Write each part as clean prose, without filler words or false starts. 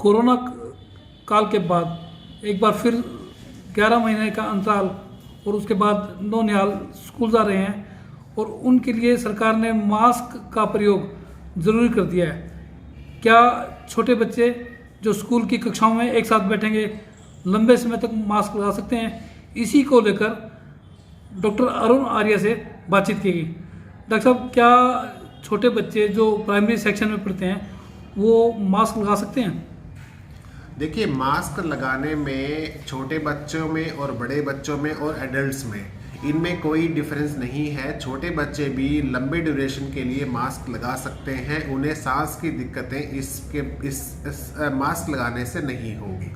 Corona काल के बाद एक बार फिर 11 महीने का अंतराल और उसके बाद नौनिहाल स्कूल जा रहे हैं और उनके लिए सरकार ने मास्क का प्रयोग ज़रूरी कर दिया है। क्या छोटे बच्चे जो स्कूल की कक्षाओं में एक साथ बैठेंगे लंबे समय तक मास्क लगा सकते हैं? इसी को लेकर डॉक्टर अरुण आर्य से बातचीत की गई। डॉक्टर साहब, क्या छोटे बच्चे जो प्राइमरी सेक्शन में पढ़ते हैं वो मास्क लगा सकते हैं? देखिए, मास्क लगाने में छोटे बच्चों में और बड़े बच्चों में और एडल्ट्स में इनमें कोई डिफरेंस नहीं है। छोटे बच्चे भी लंबे ड्यूरेशन के लिए मास्क लगा सकते हैं। उन्हें सांस की दिक्कतें इस मास्क लगाने से नहीं होगी।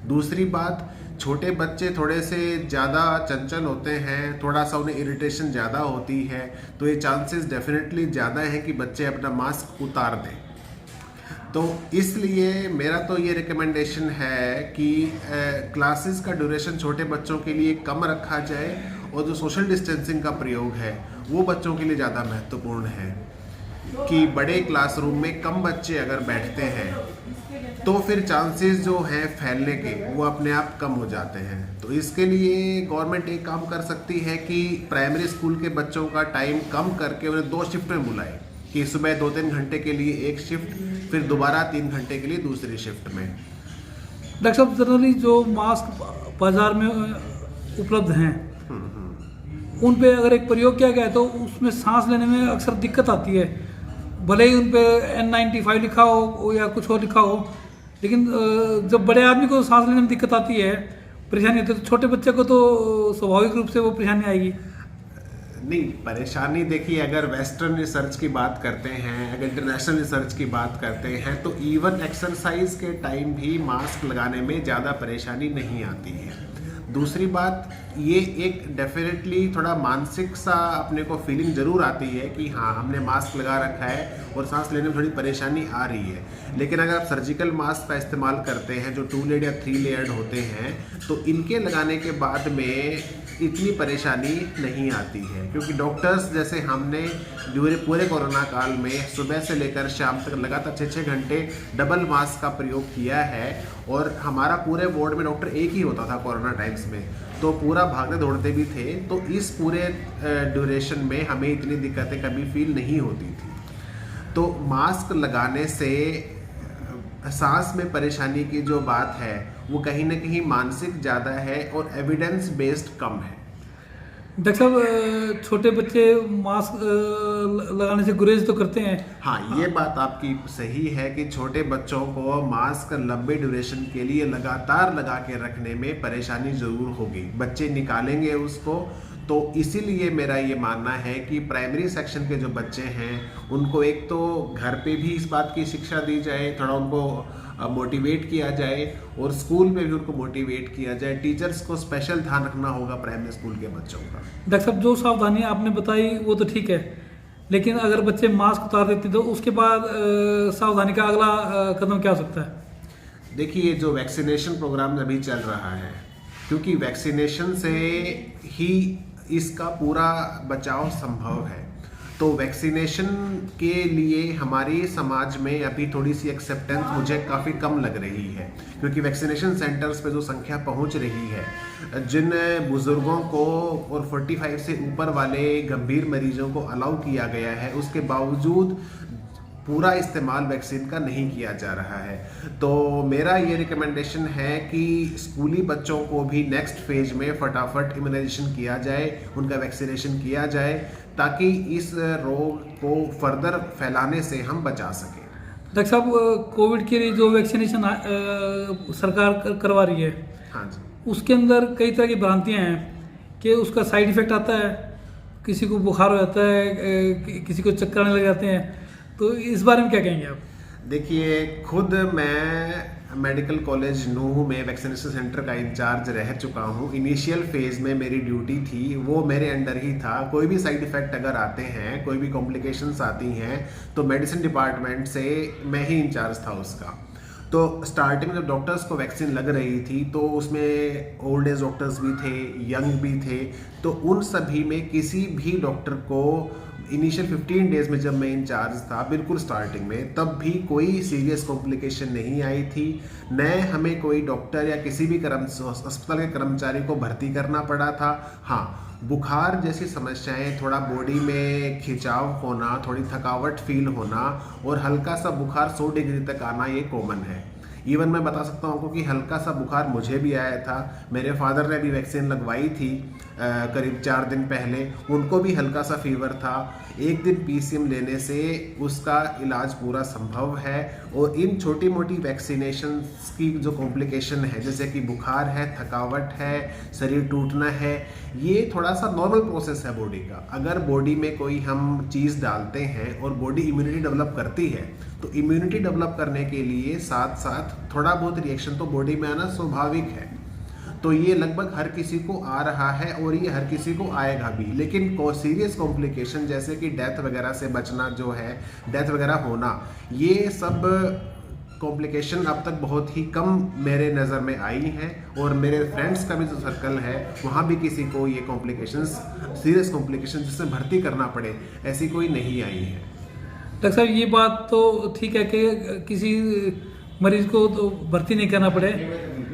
दूसरी बात, छोटे बच्चे थोड़े से ज़्यादा चंचल होते हैं, थोड़ा सा उन्हें इरिटेशन ज़्यादा होती है, तो ये चांसेस डेफिनेटली ज़्यादा हैं कि बच्चे अपना मास्क उतार दें। तो इसलिए मेरा तो ये रिकमेंडेशन है कि क्लासेस का ड्यूरेशन छोटे बच्चों के लिए कम रखा जाए और जो सोशल डिस्टेंसिंग का प्रयोग है वो बच्चों के लिए ज़्यादा महत्वपूर्ण है कि बड़े क्लासरूम में कम बच्चे अगर बैठते हैं तो फिर चांसेस जो हैं फैलने के वो अपने आप कम हो जाते हैं। तो इसके लिए गवर्नमेंट एक काम कर सकती है कि प्राइमरी स्कूल के बच्चों का टाइम कम करके उन्हें 2 शिफ्ट में बुलाए कि सुबह 2-3 घंटे के लिए एक शिफ्ट, फिर दोबारा 3 घंटे के लिए दूसरी शिफ्ट में। डॉक्टर साहब, जनरली जो मास्क बाजार में उपलब्ध हैं उन पे अगर एक प्रयोग किया गया तो उसमें सांस लेने में अक्सर दिक्कत आती है। भले ही उन पे N95 लिखा हो या कुछ और लिखा हो, लेकिन जब बड़े आदमी को सांस लेने में दिक्कत आती है, परेशानी होती है, तो छोटे बच्चे को तो स्वाभाविक रूप से वो परेशानी आएगी। नहीं, परेशानी देखिए, अगर वेस्टर्न रिसर्च की बात करते हैं, अगर इंटरनेशनल रिसर्च की बात करते हैं, तो इवन एक्सरसाइज के टाइम भी मास्क लगाने में ज़्यादा परेशानी नहीं आती है। दूसरी बात, ये एक डेफिनेटली थोड़ा मानसिक सा अपने को फीलिंग ज़रूर आती है कि हाँ, हमने मास्क लगा रखा है और सांस लेने में थोड़ी परेशानी आ रही है। लेकिन अगर आप सर्जिकल मास्क का इस्तेमाल करते हैं जो 2 लेयर या 3 लेयर्ड होते हैं, तो इनके लगाने के बाद में इतनी परेशानी नहीं आती है, क्योंकि डॉक्टर्स जैसे हमने पूरे कोरोना काल में सुबह से लेकर शाम तक लगातार 6-6 घंटे डबल मास्क का प्रयोग किया है और हमारा पूरे वार्ड में डॉक्टर एक ही होता था कोरोना टाइम्स में, तो पूरा भागते दौड़ते भी थे। तो इस पूरे ड्यूरेशन में हमें इतनी दिक्कतें कभी फील नहीं होती थी। तो मास्क लगाने से सांस में परेशानी की जो बात है वो कहीं ना कहीं मानसिक ज़्यादा है और एविडेंस बेस्ड कम है। डॉक्टर साहब, छोटे बच्चे मास्क लगाने से गुरेज तो करते हैं। हाँ, ये बात आपकी सही है कि छोटे बच्चों को मास्क लंबे ड्यूरेशन के लिए लगातार लगा के रखने में परेशानी ज़रूर होगी, बच्चे निकालेंगे उसको। तो इसीलिए मेरा ये मानना है कि प्राइमरी सेक्शन के जो बच्चे हैं उनको एक तो घर पे भी इस बात की शिक्षा दी जाए, थोड़ा उनको मोटिवेट किया जाए और स्कूल में भी उनको मोटिवेट किया जाए। टीचर्स को स्पेशल ध्यान रखना होगा प्राइमरी स्कूल के बच्चों का। डॉक्टर साहब, जो सावधानियां आपने बताई वो तो ठीक है, लेकिन अगर बच्चे मास्क उतार देते तो उसके बाद सावधानी का अगला कदम क्या हो सकता है? देखिए, जो वैक्सीनेशन प्रोग्राम अभी चल रहा है, क्योंकि वैक्सीनेशन से ही इसका पूरा बचाव संभव है, तो वैक्सीनेशन के लिए हमारी समाज में अभी थोड़ी सी एक्सेप्टेंस मुझे काफ़ी कम लग रही है, क्योंकि वैक्सीनेशन सेंटर्स पे जो संख्या पहुंच रही है, जिन बुज़ुर्गों को और 45 से ऊपर वाले गंभीर मरीजों को अलाउ किया गया है, उसके बावजूद पूरा इस्तेमाल वैक्सीन का नहीं किया जा रहा है। तो मेरा ये रिकमेंडेशन है कि स्कूली बच्चों को भी नेक्स्ट फेज में फटाफट इम्यूनाइजेशन किया जाए, उनका वैक्सीनेशन किया जाए, ताकि इस रोग को फर्दर फैलाने से हम बचा सकें। डॉक्टर साहब, कोविड के लिए जो वैक्सीनेशन सरकार करवा रही है, हाँ जी, उसके अंदर कई तरह की भ्रांतियाँ हैं कि उसका साइड इफ़ेक्ट आता है, किसी को बुखार हो जाता है, किसी को चक्कर आने लग जाते हैं, तो इस बारे में क्या कहेंगे आप? देखिए, खुद मैं मेडिकल कॉलेज नूह में वैक्सीनेशन सेंटर का इंचार्ज रह चुका हूँ। इनिशियल फेज़ में मेरी ड्यूटी थी, वो मेरे अंडर ही था। कोई भी साइड इफ़ेक्ट अगर आते हैं, कोई भी कॉम्प्लिकेशंस आती हैं, तो मेडिसिन डिपार्टमेंट से मैं ही इंचार्ज था उसका। तो स्टार्टिंग में जब डॉक्टर्स को वैक्सीन लग रही थी तो उसमें ओल्ड एज डॉक्टर्स भी थे, यंग भी थे, तो उन सभी में किसी भी डॉक्टर को इनिशियल 15 डेज में जब मैं इंचार्ज था, बिल्कुल स्टार्टिंग में, तब भी कोई सीरियस कॉम्प्लिकेशन नहीं आई थी। न हमें कोई डॉक्टर या किसी भी अस्पताल के कर्मचारी को भर्ती करना पड़ा था। हाँ, बुखार जैसी समस्याएं, थोड़ा बॉडी में खिंचाव होना, थोड़ी थकावट फील होना और हल्का सा बुखार 100 डिग्री तक आना, ये कॉमन है। इवन मैं बता सकता हूँ आपको कि हल्का सा बुखार मुझे भी आया था। मेरे फादर ने भी वैक्सीन लगवाई थी करीब 4 दिन पहले, उनको भी हल्का सा फीवर था। एक दिन पीसीएम लेने से उसका इलाज पूरा संभव है। और इन छोटी मोटी वैक्सीनेशन की जो कॉम्प्लिकेशन है, जैसे कि बुखार है, थकावट है, शरीर टूटना है, ये थोड़ा सा नॉर्मल प्रोसेस है बॉडी का। अगर बॉडी में कोई हम चीज़ डालते हैं और बॉडी इम्यूनिटी डेवलप करती है, तो इम्यूनिटी डेवलप करने के लिए साथ साथ थोड़ा बहुत रिएक्शन तो बॉडी में आना स्वाभाविक है। तो ये लगभग हर किसी को आ रहा है और ये हर किसी को आएगा भी। लेकिन सीरियस कॉम्प्लिकेशन जैसे कि डेथ वगैरह से बचना, जो है डेथ वगैरह होना, ये सब कॉम्प्लिकेशन अब तक बहुत ही कम मेरे नज़र में आई हैं। और मेरे फ्रेंड्स का भी जो सर्कल है, वहाँ भी किसी को ये कॉम्प्लिकेशंस, सीरियस कॉम्प्लिकेशन जिससे भर्ती करना पड़े, ऐसी कोई नहीं आई है। डॉक्टर साहब, ये बात तो ठीक है कि किसी मरीज को तो भर्ती नहीं करना पड़े,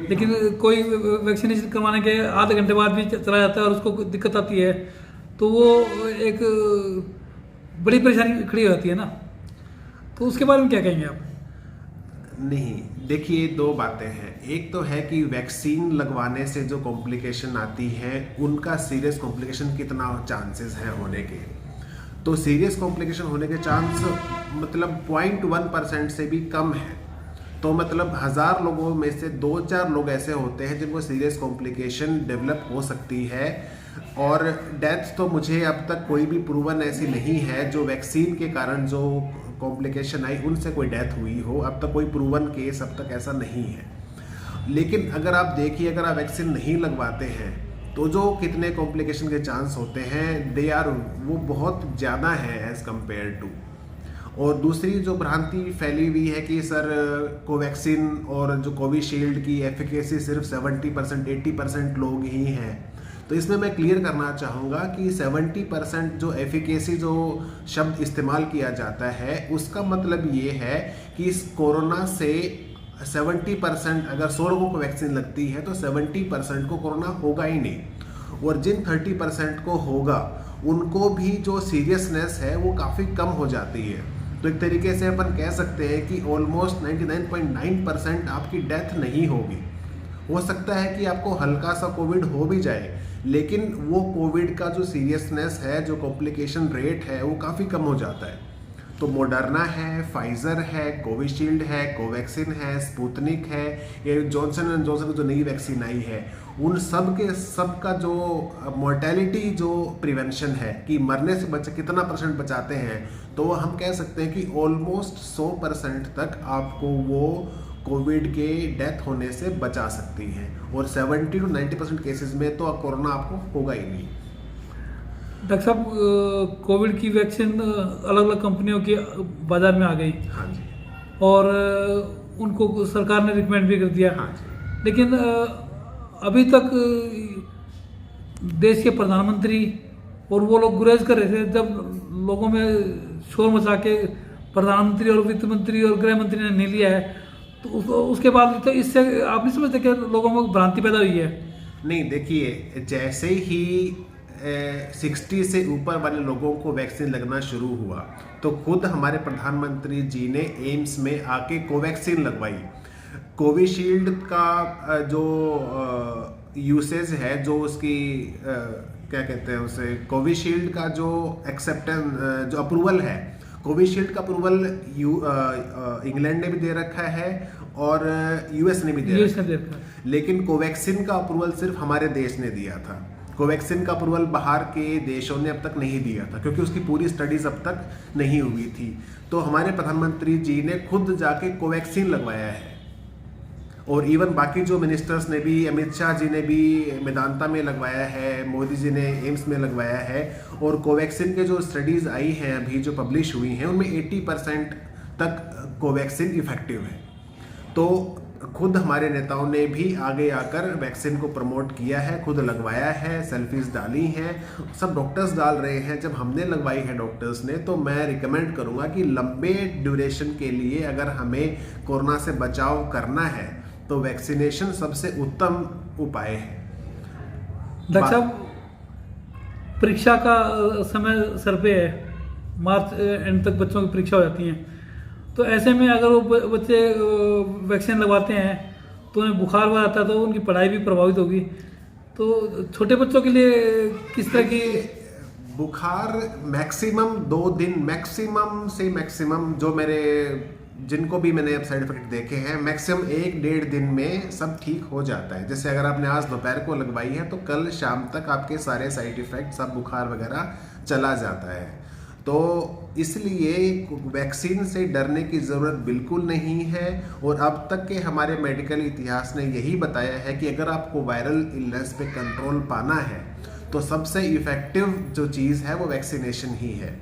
लेकिन कोई वैक्सीनेशन करवाने के आधे घंटे बाद भी चला जाता है और उसको दिक्कत आती है, तो वो एक बड़ी परेशानी खड़ी होती है ना। तो उसके बारे में क्या कहेंगे आप? नहीं, देखिए, 2 बातें हैं। एक तो है कि वैक्सीन लगवाने से जो कॉम्प्लिकेशन आती है, उनका सीरियस कॉम्प्लिकेशन कितना चांसेस हैं होने के। तो सीरियस कॉम्प्लिकेशन होने के चांस मतलब 0.1% से भी कम है। तो मतलब 1000 लोगों में से 2-4 लोग ऐसे होते हैं जिनको सीरियस कॉम्प्लिकेशन डेवलप हो सकती है। और डेथ तो मुझे अब तक कोई भी प्रूवन ऐसी नहीं है जो वैक्सीन के कारण जो कॉम्प्लिकेशन आई उनसे कोई डेथ हुई हो। अब तक कोई प्रूवन केस अब तक ऐसा नहीं है। लेकिन अगर आप देखिए, अगर आप वैक्सीन नहीं लगवाते हैं तो जो कितने कॉम्प्लिकेशन के चांस होते हैं, वो बहुत ज़्यादा है एज़ कम्पेयर टू। और दूसरी जो भ्रांति फैली हुई है कि सर कोवैक्सीन और जो कोविशील्ड की एफिकेसी सिर्फ 70%, 80% लोग ही हैं। तो इसमें मैं क्लियर करना चाहूँगा कि 70% जो एफिकेसी जो शब्द इस्तेमाल किया जाता है, उसका मतलब ये है कि इस कोरोना से 70%, अगर 100 लोगों को वैक्सीन लगती है तो 70% को कोरोना होगा ही नहीं। और जिन 30% को होगा, उनको भी जो सीरियसनेस है वो काफ़ी कम हो जाती है। तो एक तरीके से अपन कह सकते हैं कि ऑलमोस्ट 99.9% आपकी डेथ नहीं होगी। हो सकता है कि आपको हल्का सा कोविड हो भी जाए, लेकिन वो कोविड का जो सीरियसनेस है, जो कॉम्प्लिकेशन रेट है, वो काफ़ी कम हो जाता है। तो मॉडर्ना है, फाइज़र है, कोविशील्ड है, कोवैक्सीन है, स्पुतनिक है, ये जॉनसन एंड जॉनसन की जो नई वैक्सीन आई है, उन सब का जो मोर्टेलिटी जो प्रिवेंशन है कि मरने से कितना % बचाते हैं, तो हम कह सकते हैं कि ऑलमोस्ट 100% तक आपको वो कोविड के डेथ होने से बचा सकती है। और 70 to 90% केसेस में तो कोरोना आपको होगा ही नहीं। डॉक्टर साहब, कोविड की वैक्सीन अलग अलग कंपनियों की बाज़ार में आ गई। हाँ जी। और उनको सरकार ने रिकमेंड भी कर दिया। हाँ जी। लेकिन अभी तक देश के प्रधानमंत्री और वो लोग गुरेज कर रहे थे, जब लोगों में शोर मचा के प्रधानमंत्री और वित्त मंत्री और गृह मंत्री ने नहीं लिया है, तो उसके बाद तो इससे आप नहीं समझते कि लोगों में भ्रांति पैदा हुई है? नहीं, देखिए, जैसे ही 60 से ऊपर वाले लोगों को वैक्सीन लगना शुरू हुआ, तो खुद हमारे प्रधानमंत्री जी ने एम्स में आके कोवैक्सीन लगवाई। कोविशील्ड का जो यूसेज है, जो उसकी क्या कहते हैं उसे, कोविशील्ड का जो एक्सेप्टेंस, जो अप्रूवल है, कोविशील्ड का अप्रूवल इंग्लैंड ने भी दे रखा है और यूएस ने भी दे रखा है। लेकिन कोवैक्सीन का अप्रूवल सिर्फ हमारे देश ने दिया था। कोवैक्सीन का अप्रूवल बाहर के देशों ने अब तक नहीं दिया था, क्योंकि उसकी पूरी स्टडीज अब तक नहीं हुई थी। तो हमारे प्रधानमंत्री जी ने खुद जाके कोवैक्सीन लगवाया है। और इवन बाकी जो मिनिस्टर्स ने भी, अमित शाह जी ने भी मेदांता में लगवाया है, मोदी जी ने एम्स में लगवाया है। और कोवैक्सीन के जो स्टडीज़ आई हैं अभी जो पब्लिश हुई हैं, उनमें 80% तक कोवैक्सीन इफेक्टिव है। तो खुद हमारे नेताओं ने भी आगे आकर वैक्सीन को प्रमोट किया है, खुद लगवाया है, सेल्फीज डाली हैं, सब डॉक्टर्स डाल रहे हैं। जब हमने लगवाई है डॉक्टर्स ने, तो मैं रिकमेंड करूंगा कि लंबे ड्यूरेशन के लिए अगर हमें कोरोना से बचाव करना है तो वैक्सीनेशन सबसे उत्तम उपाय है। डॉक्टर साहब, परीक्षा का समय सर पे है, मार्च एंड तक बच्चों की परीक्षा हो जाती है, तो ऐसे में अगर वो बच्चे वैक्सीन लगवाते हैं तो उन्हें बुखार वगैरह आता है तो उनकी पढ़ाई भी प्रभावित होगी। तो छोटे बच्चों के लिए किस तरह की? बुखार मैक्सिमम 2 दिन, मैक्सिमम से मैक्सिमम, जो मेरे जिनको भी मैंने अब साइड इफेक्ट देखे हैं, मैक्सिमम 1-1.5 दिन में सब ठीक हो जाता है। जैसे अगर आपने आज दोपहर को लगवाई है तो कल शाम तक आपके सारे साइड इफेक्ट, सब बुखार वगैरह चला जाता है। तो इसलिए वैक्सीन से डरने की ज़रूरत बिल्कुल नहीं है। और अब तक के हमारे मेडिकल इतिहास ने यही बताया है कि अगर आपको वायरल इलनेस पे कंट्रोल पाना है तो सबसे इफ़ेक्टिव जो चीज़ है वो वैक्सीनेशन ही है।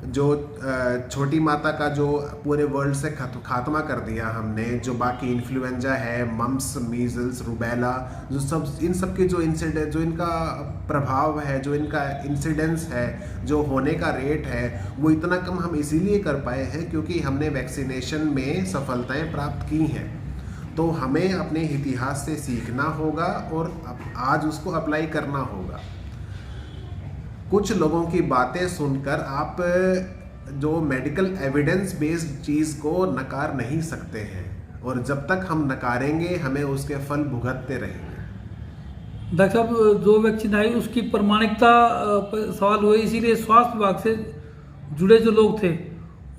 जो छोटी माता का जो पूरे वर्ल्ड से खात्मा कर दिया हमने, जो बाकी इन्फ्लुएंजा है, मम्स, मीजल्स, रूबेला, जो सब इन सब के जो इंसिडेंट, जो इनका प्रभाव है, जो इनका इंसिडेंस है, जो होने का रेट है, वो इतना कम हम इसीलिए कर पाए हैं क्योंकि हमने वैक्सीनेशन में सफलताएं प्राप्त की हैं। तो हमें अपने इतिहास से सीखना होगा और आज उसको अप्लाई करना होगा। कुछ लोगों की बातें सुनकर आप जो मेडिकल एविडेंस बेस्ड चीज़ को नकार नहीं सकते हैं, और जब तक हम नकारेंगे हमें उसके फल भुगतते रहेंगे। डॉक्टर साहब, जो वैक्सीन आई उसकी प्रमाणिकता सवाल हुए, इसीलिए स्वास्थ्य विभाग से जुड़े जो लोग थे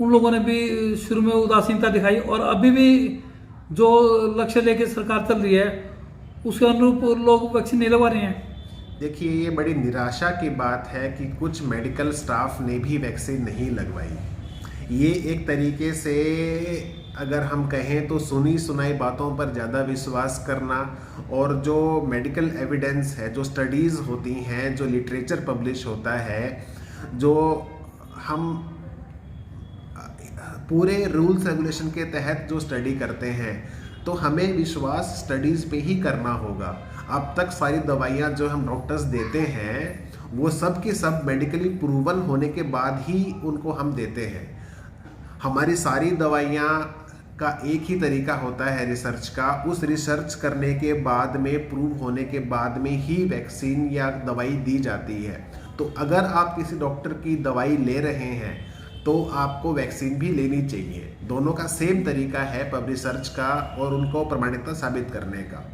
उन लोगों ने भी शुरू में उदासीनता दिखाई, और अभी भी जो लक्ष्य लेके सरकार चल रही है उसके अनुरूप लोग वैक्सीन नहीं लगवा रहे हैं। देखिए, ये बड़ी निराशा की बात है कि कुछ मेडिकल स्टाफ ने भी वैक्सीन नहीं लगवाई। ये एक तरीके से अगर हम कहें तो सुनी सुनाई बातों पर ज़्यादा विश्वास करना, और जो मेडिकल एविडेंस है, जो स्टडीज़ होती हैं, जो लिटरेचर पब्लिश होता है, जो हम पूरे रूल्स रेगुलेशन के तहत जो स्टडी करते हैं, तो हमें विश्वास स्टडीज़ पे ही करना होगा। अब तक सारी दवाइयाँ जो हम डॉक्टर्स देते हैं वो सब की सब मेडिकली प्रूवन होने के बाद ही उनको हम देते हैं। हमारी सारी दवाइयाँ का एक ही तरीका होता है रिसर्च का, उस रिसर्च करने के बाद में, प्रूव होने के बाद में ही वैक्सीन या दवाई दी जाती है। तो अगर आप किसी डॉक्टर की दवाई ले रहे हैं तो आपको वैक्सीन भी लेनी चाहिए। दोनों का सेम तरीका है पब रिसर्च का और उनको प्रमाणिकता साबित करने का।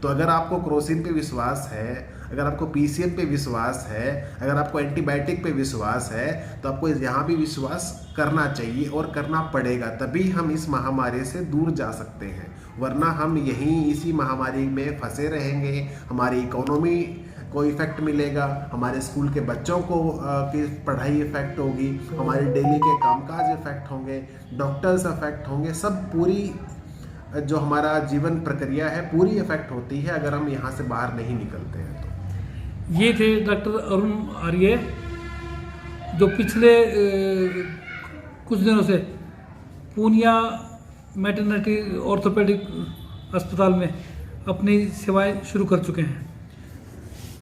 तो अगर आपको क्रोसिन पे विश्वास है, अगर आपको पीसीएम पे विश्वास है, अगर आपको एंटीबायोटिक पे विश्वास है, तो आपको यहाँ भी विश्वास करना चाहिए और करना पड़ेगा, तभी हम इस महामारी से दूर जा सकते हैं। वरना हम यहीं इसी महामारी में फंसे रहेंगे, हमारी इकोनॉमी को इफ़ेक्ट मिलेगा, हमारे स्कूल के बच्चों को की पढ़ाई इफ़ेक्ट होगी, हमारे डेली के कामकाज इफ़ेक्ट होंगे, डॉक्टर्स इफ़ेक्ट होंगे, सब पूरी जो हमारा जीवन प्रक्रिया है पूरी इफ़ेक्ट होती है अगर हम यहाँ से बाहर नहीं निकलते हैं तो। ये थे डॉक्टर अरुण आर्य, जो पिछले कुछ दिनों से पूनिया मैटरनिटी ऑर्थोपेडिक अस्पताल में अपनी सेवाएं शुरू कर चुके हैं।